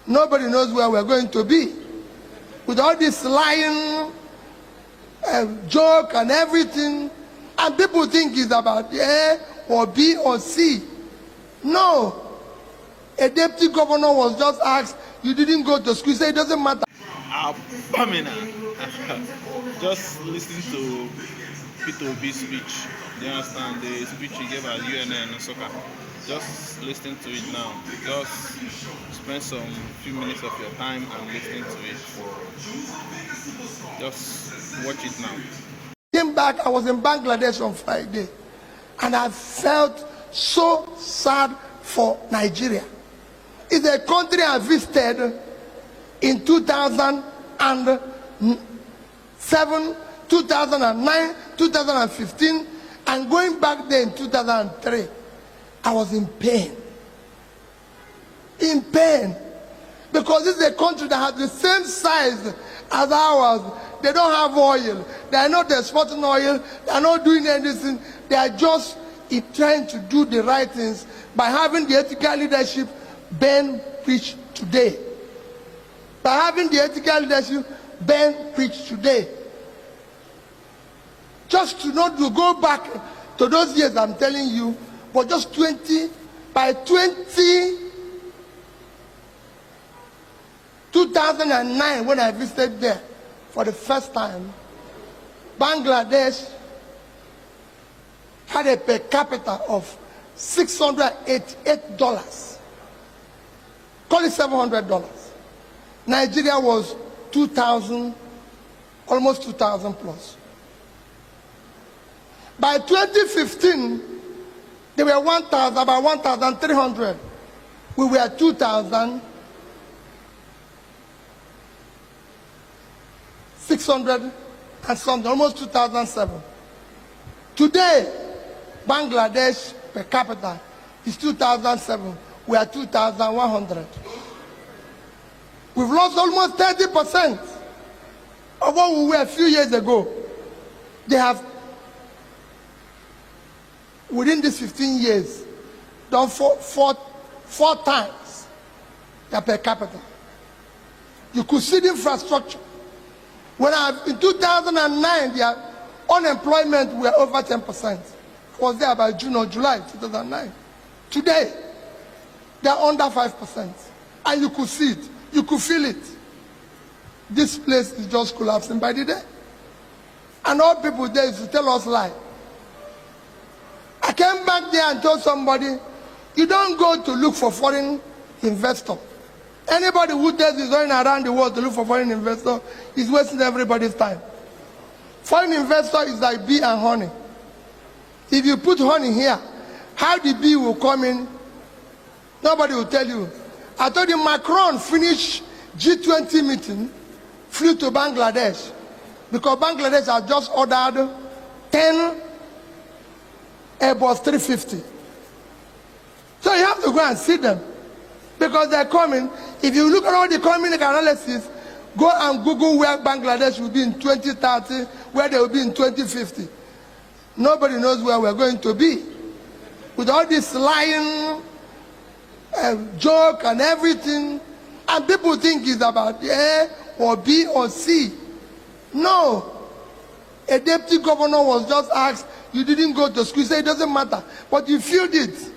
Nobody knows where we're going to be. With all this lying joke and everything, and people think it's about A or B or C. No. A deputy governor was just asked, you didn't go to school, so it doesn't matter. Just listen to Peter Obi's speech. Do you understand the speech he gave at UNN Nsukka? Just listen to it now. Just spend some few minutes of your time and listen to it. Just watch it now. Came back, I was in Bangladesh on Friday, and I felt so sad for Nigeria. It's a country I visited in 2007, 2009, 2015, and going back there in 2003, I was in pain. In pain. Because this is a country that has the same size as ours. They don't have oil. They are not exporting oil. They are not doing anything. They are just trying to do the right things by having the ethical leadership Ben preached today. By having the ethical leadership Ben preached today. Just to not to go back to those years I'm telling you, but just 2009 when I visited there for the first time, Bangladesh had a per capita of $688. Call it $700. Nigeria was 2,000, almost 2,000 plus. By 2015, they were 1,000, about 1,300. We were 2,600 and something, almost 2007. Today, Bangladesh per capita is 2007. We are 2,100. We've lost almost 30% of what we were a few years ago. They have, within these 15 years, done four times their per capita. You could see the infrastructure. In 2009, their unemployment were over 10%. It was there by June or July 2009. Today, they're under 5%. And you could see it. You could feel it. This place is just collapsing by the day. And all people there used to tell us lie. I came back there and told somebody, you don't go to look for foreign investor. Anybody who tells you going around the world to look for foreign investor is wasting everybody's time. Foreign investor is like bee and honey. If you put honey here, how the bee will come in, nobody will tell you. I told you Macron finished G20 meeting, flew to Bangladesh, because Bangladesh has just ordered 10 Airbus 350. So you have to go and see them, because they're coming. If you look at all the economic analysis, go and Google where Bangladesh will be in 2030, where they will be in 2050. Nobody knows where we're going to be. With all this lying joke and everything, and people think it's about A or B or C. No. A deputy governor was just asked, you didn't go to school, so it doesn't matter. But you feel it.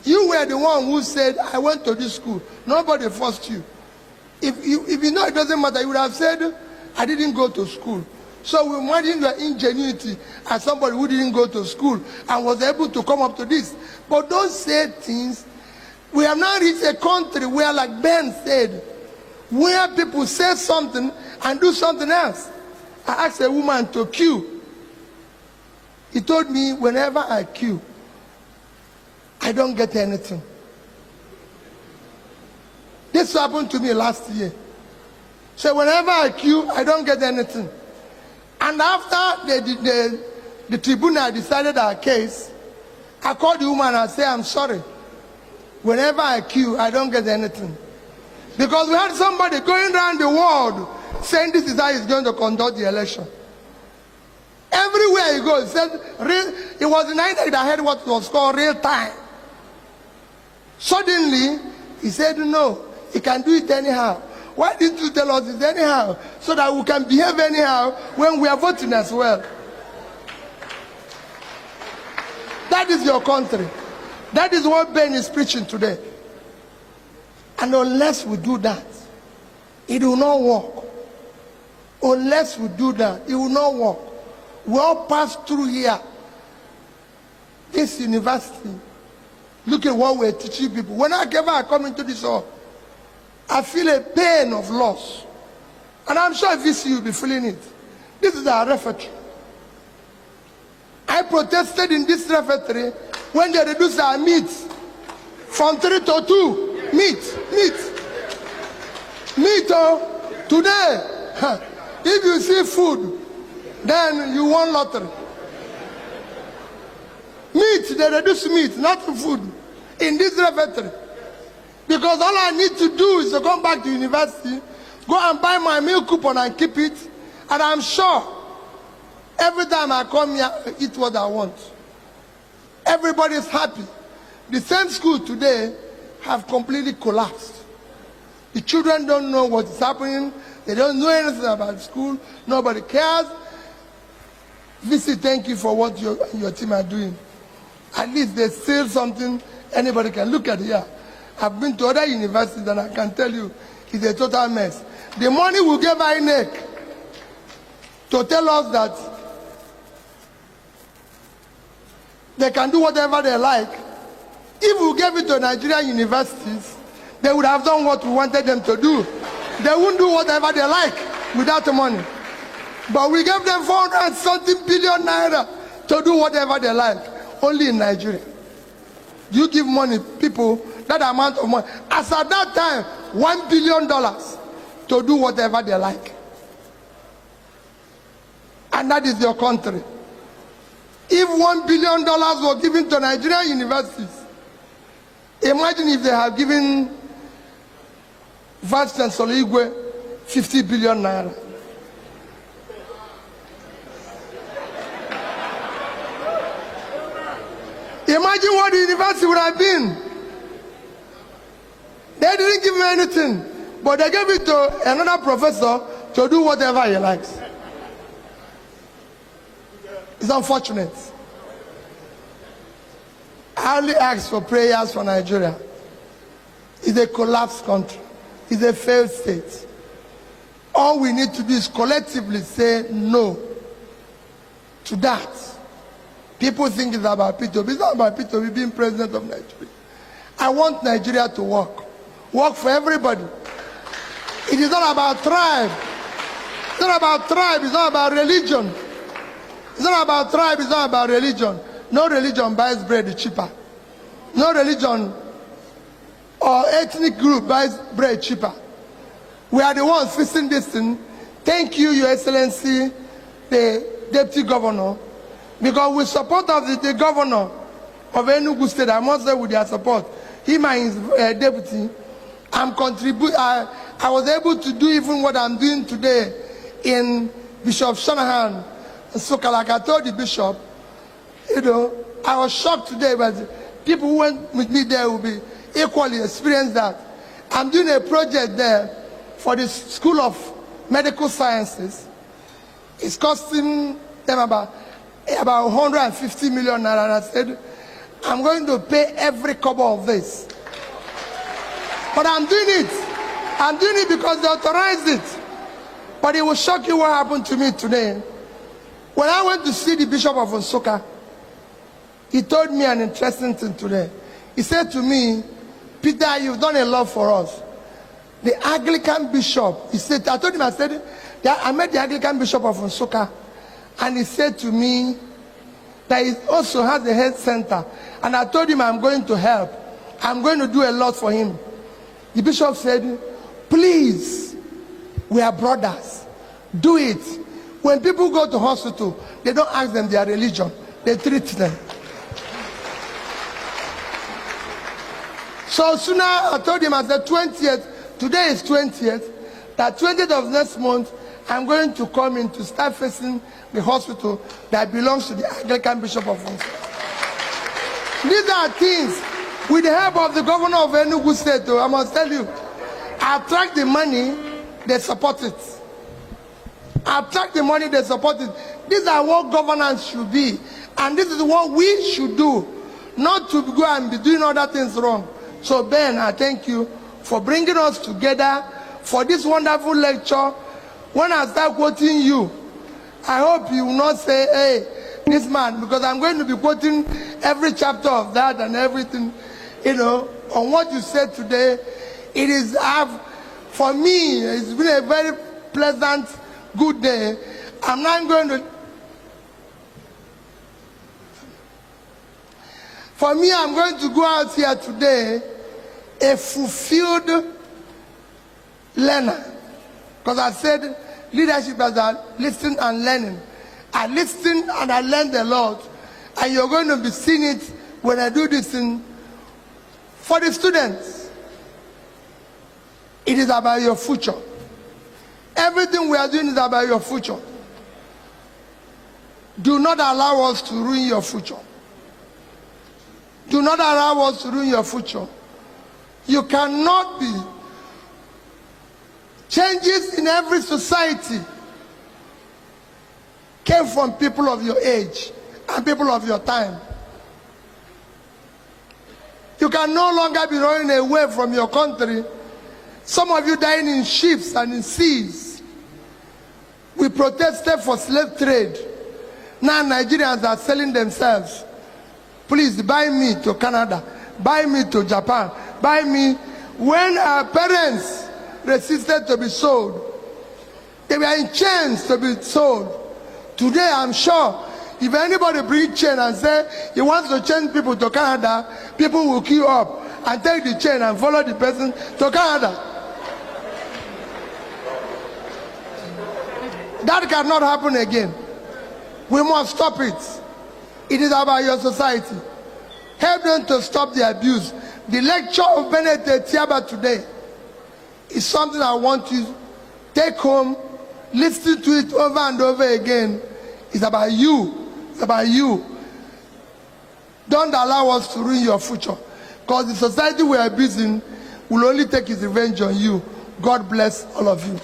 You were the one who said, I went to this school. Nobody forced you. If you know it doesn't matter, you would have said, I didn't go to school. So we imagine your ingenuity as somebody who didn't go to school and was able to come up to this. But don't say things. We have now reached a country where, like Ben said, where people say something and do something else. I asked a woman to queue. He told me, whenever I queue, I don't get anything. This happened to me last year. So whenever I queue, I don't get anything. And after the tribunal decided our case, I called the woman and I said, I'm sorry. Whenever I queue, I don't get anything. Because we had somebody going around the world saying this is how he's going to conduct the election. Everywhere he goes, he said, it was the night that I heard what was called real time. Suddenly, He said, no, he can do it anyhow. Why didn't you tell us it's anyhow? So that we can behave anyhow when we are voting as well. That is your country. That is what Ben is preaching today. And unless we do that, it will not work. Unless we do that, it will not work. We all pass through here. This university, look at what we're teaching people. Whenever I come into this hall, I feel a pain of loss. And I'm sure if you see, you'll be feeling it. This is our refectory. I protested in this refectory when they reduced our meat from 3 to 2. Meat. Oh, today, if you see food, then you won lottery. Meat, they reduce meat, not food, in this refectory. Because all I need to do is to come back to university, go and buy my meal coupon and keep it, and I'm sure every time I come here, I eat what I want. Everybody is happy. The same school today have completely collapsed. The children don't know what is happening. They don't know anything about school. Nobody cares. VC, thank you for what your team are doing. At least they still something anybody can look at here. I've been to other universities and I can tell you it's a total mess. The money we gave INEC to tell us that they can do whatever they like. If we gave it to Nigerian universities, they would have done what we wanted them to do. They wouldn't do whatever they like without the money. But we gave them 400-something billion naira to do whatever they like, only in Nigeria. You give money, people, that amount of money, as at that time, $1 billion to do whatever they like. And that is your country. If $1 billion were given to Nigerian universities, imagine if they have given Vice Chancellor Igwe 50 billion naira. Imagine what the university would have been. They didn't give me anything, but they gave it to another professor to do whatever he likes. It's unfortunate. I only ask for prayers for Nigeria. It's a collapsed country. It's a failed state. All we need to do is collectively say no to that. People think it's about P2B. It's not about P2B being president of Nigeria. I want Nigeria to work. Work for everybody. It is not about tribe. It's not about tribe. It's not about religion. It's not about tribe. It's not about religion. No religion buys bread cheaper. No religion or ethnic group buys bread cheaper. We are the ones fixing this thing. Thank you, Your Excellency, the Deputy Governor, because with support of the Governor of Enugu State, I must say with their support, him and his deputy, I was able to do even what I'm doing today in Bishop Shanahan, Nsukka. Like I told the bishop, you know, I was shocked today, but people who went with me there will be equally experienced that. I'm doing a project there for the School of Medical Sciences. It's costing them about 150 million naira. And I said, I'm going to pay every kobo of this. But I'm doing it. I'm doing it because they authorized it. But it will shock you what happened to me today. When I went to see the Bishop of Nsukka, he told me an interesting thing today. He said to me, Peter, you've done a lot for us. The Anglican bishop, he said, I told him, I met the Anglican bishop of Nsukka, and he said to me that he also has a health center. And I told him I'm going to help. I'm going to do a lot for him. The bishop said, please, we are brothers. Do it. When people go to hospital, they don't ask them their religion. They treat them. So sooner I told him, I said 20th, today is 20th, that 20th of next month, I'm going to come in to start facing the hospital that belongs to the Anglican Bishop of Nsukka. These are things With the help of the governor of Enugu State, I must tell you, attract the money, they support it. Attract the money, they support it. These are what governance should be. And this is what we should do. Not to go and be doing other things wrong. So Ben, I thank you for bringing us together for this wonderful lecture. When I start quoting you, I hope you will not say, hey, this man, because I'm going to be quoting every chapter of that and everything, you know, on what you said today. It is, for me, it's been a very pleasant, good day. I'm not going to, for me, I'm going to go out here today a fulfilled learner. Because I said leadership is listening and learning. I listened and I learned a lot. And you're going to be seeing it when I do this thing. For the students, it is about your future. Everything we are doing is about your future. Do not allow us to ruin your future. Do not allow us to ruin your future. You cannot be. Changes in every society came from people of your age and people of your time. You can no longer be running away from your country. Some of you dying in ships and in seas. We protested for slave trade. Now Nigerians are selling themselves. Please buy me to Canada. Buy me to Japan. Buy me. When our parents resisted to be sold, they were in chains to be sold. Today, I'm sure, if anybody brings chain and say he wants to change people to Canada, people will queue up and take the chain and follow the person to Canada. That cannot happen again. We must stop it. It is about your society. Help them to stop the abuse. The lecture of Benedict Tiaba today is something I want you to take home, listen to it over and over again. It's about you. It's about you. Don't allow us to ruin your future. Because the society we are abusing will only take its revenge on you. God bless all of you.